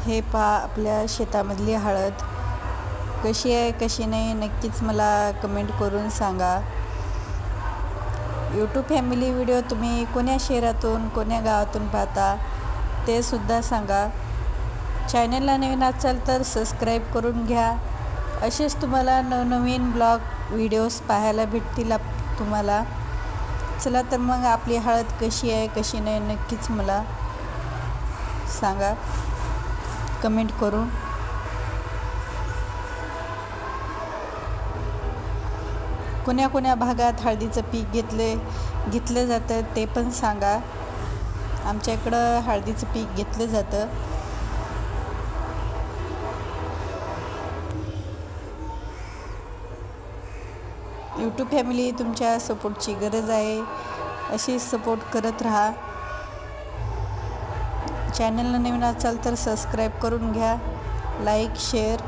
हे पहा आपल्या शेतामधली हळद कशी आहे कशी नाही नक्कीच मला कमेंट करून सांगा. यूट्यूब फॅमिली व्हिडिओ तुम्ही कोण्या शहरातून कोण्या गावातून पाहता ते सुद्धा सांगा. चॅनलला नवीन असाल तर सबस्क्राईब करून घ्या. असेच तुम्हाला नवनवीन ब्लॉग व्हिडिओज पाहायला भेटतील तुम्हाला. चला तर मग आपली हळद कशी आहे कशी नाही नक्कीच मला सांगा कमेंट करून. कोण्या भागात हळदीचं पीक घेतलं जातं ते पण सांगा. आमच्या इकडं हळदीचं पीक घेतलं जातं. यूट्यूब फॅमिली तुमच्या सपोर्टची गरज आहे. अशी सपोर्ट करत राहा. चॅनलला नवीन असाल तर सबस्क्राईब करून घ्या. Like share